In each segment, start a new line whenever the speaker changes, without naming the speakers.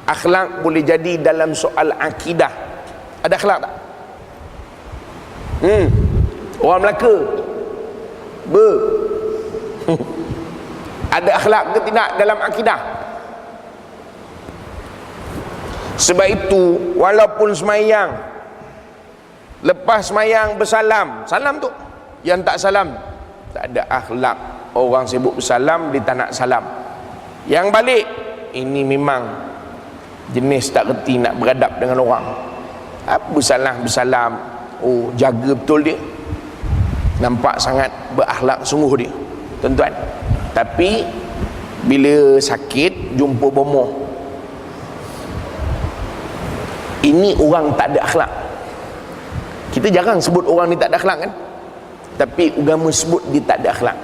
Akhlak boleh jadi dalam soal akidah. Ada akhlak tak? Orang Melaka ada akhlak ke tidak dalam akidah? Sebab itu walaupun semayang, lepas semayang bersalam, salam tu, yang tak salam tak ada akhlak. Orang sibuk bersalam, dia tak nak salam. Yang balik, ini memang jenis tak reti nak beradab dengan orang. Apa salah bersalam, oh jaga betul dia, nampak sangat berakhlak sungguh dia, tuan-tuan. Tapi bila sakit jumpa bomoh, ini orang tak ada akhlak. Kita jarang sebut orang ni tak ada akhlak kan, tapi agama sebut dia tak ada akhlak.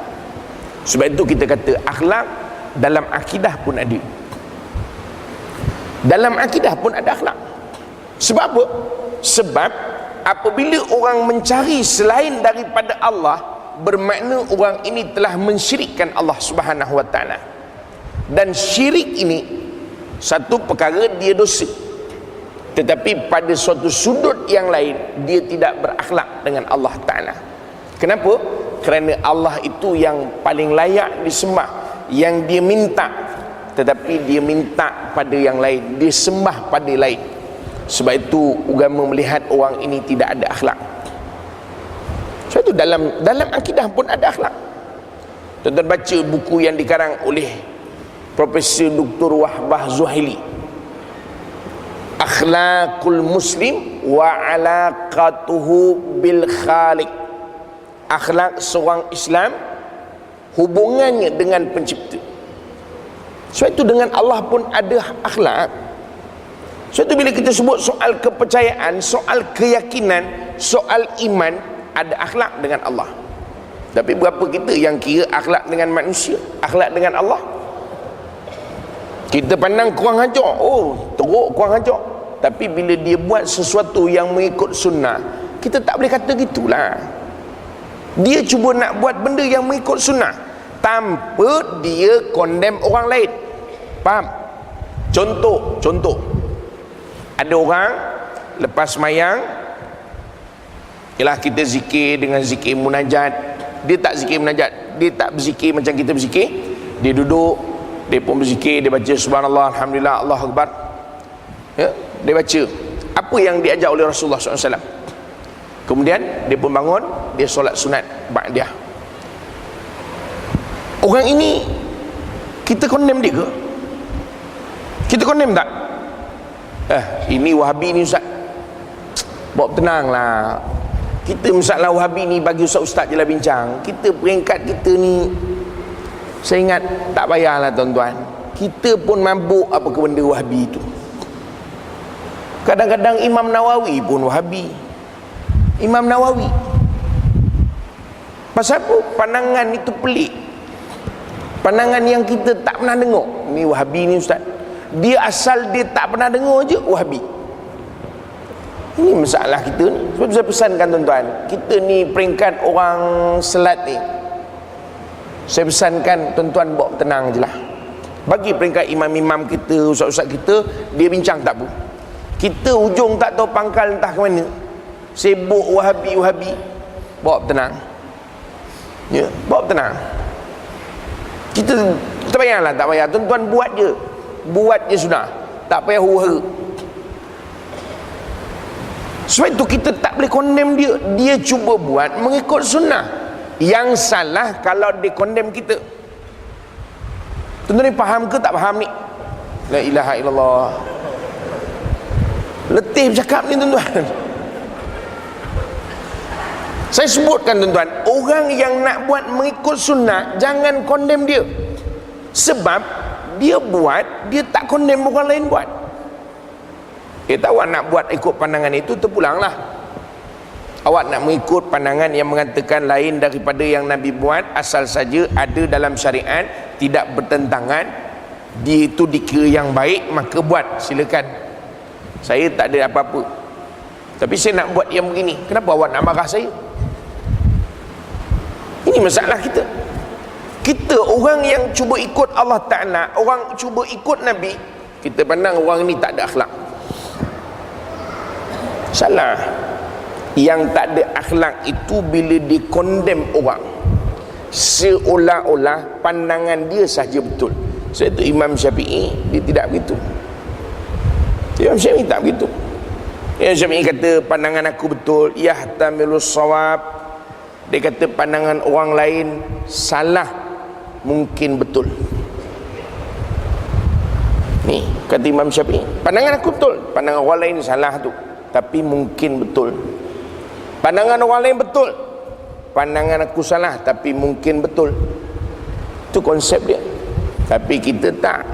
Sebab itu kita kata akhlak dalam akidah pun ada. Dalam akidah pun ada akhlak. Sebab apa? Sebab apabila orang mencari selain daripada Allah, bermakna orang ini telah mensyirikkan Allah Subhanahu wa taala. Dan syirik ini satu perkara dia dosa, tetapi pada suatu sudut yang lain dia tidak berakhlak dengan Allah taala. Kenapa? Kerana Allah itu yang paling layak disembah, yang dia minta, tetapi dia minta pada yang lain, dia sembah pada lain. Sebab itu agama melihat orang ini tidak ada akhlak. Sebab itu dalam akidah pun ada akhlak. Tuan-tuan baca buku yang dikarang oleh Profesor Dr. Wahbah Zuhaili, Akhlaqul Muslim wa Alaqatuhu bil Khaliq. Akhlak seorang Islam, hubungannya dengan pencipta. Sebab itu dengan Allah pun ada akhlak. Sebab itu bila kita sebut soal kepercayaan, soal keyakinan, soal iman, ada akhlak dengan Allah. Tapi berapa kita yang kira akhlak dengan manusia, akhlak dengan Allah? Kita pandang kurang ajar, oh teruk kurang ajar. Tapi bila dia buat sesuatu yang mengikut sunnah, kita tak boleh kata gitulah. Dia cuba nak buat benda yang mengikut sunnah tanpa dia condemn orang lain. Faham? Contoh ada orang lepas semayang, ialah kita zikir dengan zikir munajat. Dia tak zikir munajat, dia tak berzikir macam kita berzikir. Dia duduk, dia pun berzikir, dia baca subhanallah, alhamdulillah, Allahu akbar, ya, dia baca apa yang diajar oleh Rasulullah SAW. Kemudian dia pun bangun, dia solat sunat ba'diyah. Orang ini kita condemn dia ke? Kita condemn tak? Ini Wahabi ni Ustaz, bawa tenanglah. Kita masalah Wahabi ni bagi Ustaz-Ustaz je lah bincang. Kita peringkat kita ni, saya ingat tak payahlah tuan-tuan. Kita pun mabuk apa ke benda Wahabi itu. Kadang-kadang Imam Nawawi pun Wahabi. Imam Nawawi, pasal apa? Pandangan itu pelik, pandangan yang kita tak pernah dengar. Ni Wahabi ni Ustaz, dia asal dia tak pernah dengar je Wahabi. Ini masalah kita ni. Sebab saya pesankan tuan-tuan, kita ni peringkat orang selat ni, saya pesankan tuan-tuan bawa tenang je lah. Bagi peringkat imam-imam kita, ustaz-ustaz kita, dia bincang tak apa. Kita ujung tak tahu pangkal entah ke mana, sibuk Wahabi, bawa tenang, ya, bawa tenang. Kita tak payahlah, tak payah tuan-tuan, buat je sudah, tak payah huru-hara. Sebab itu kita tak boleh condemn dia. Dia cuba buat mengikut sunnah. Yang salah kalau dia condemn kita. Tuan-tuan ni faham ke tak faham ni? La ilaha illallah. Letih bercakap ni tuan-tuan. Saya sebutkan tuan-tuan, orang yang nak buat mengikut sunnah, jangan condemn dia. Sebab dia buat, dia tak condemn orang lain buat. Awak nak buat ikut pandangan itu, terpulanglah. Awak nak mengikut pandangan yang mengatakan lain daripada yang Nabi buat, asal saja ada dalam syariat, tidak bertentangan, dia itu dikira yang baik, maka buat, silakan. Saya tak ada apa-apa. Tapi saya nak buat yang begini, kenapa awak nak marah saya? Ini masalah kita. Kita orang yang cuba ikut Allah Ta'ala, orang cuba ikut Nabi, Kita pandang orang ni tak ada akhlak. Salah. Yang tak ada akhlak itu bila dikondem orang, seolah-olah pandangan dia sahaja betul. Sebab itu Imam Syafi'i dia tidak begitu. Imam Syafi'i tak begitu. Imam Syafi'i kata pandangan aku betul, yahtamilus shawab. Dia kata pandangan orang lain salah, mungkin betul. Ni kata Imam Syafi'i, pandangan aku betul, pandangan orang lain salah tu, tapi mungkin betul. Pandangan orang lain betul, pandangan aku salah, tapi mungkin betul. Itu konsep dia. Tapi kita tak.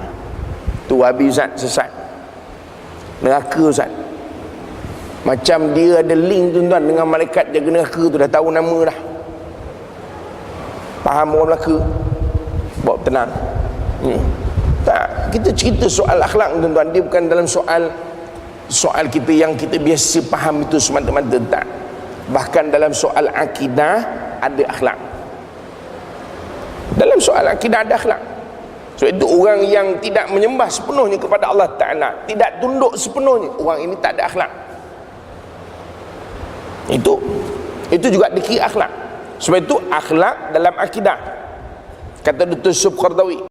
Tu habis Ustaz, sesat. Neraka Ustaz. Macam dia ada link tuan-tuan dengan malaikat jaga neraka tu, dah tahu nama dah. Faham orang Melaka? Bawa tenang. Tak, kita cerita soal akhlak tuan-tuan, dia bukan dalam soal kita yang kita biasa faham itu semata-mata, tak. Bahkan dalam soal akidah ada akhlak. Dalam soal akidah ada akhlak. Sebab itu orang yang tidak menyembah sepenuhnya kepada Allah Ta'ala, tidak tunduk sepenuhnya, orang ini tak ada akhlak. Itu juga dikira akhlak. Sebab itu akhlak dalam akidah. Kata Dr. Syub Qardawi,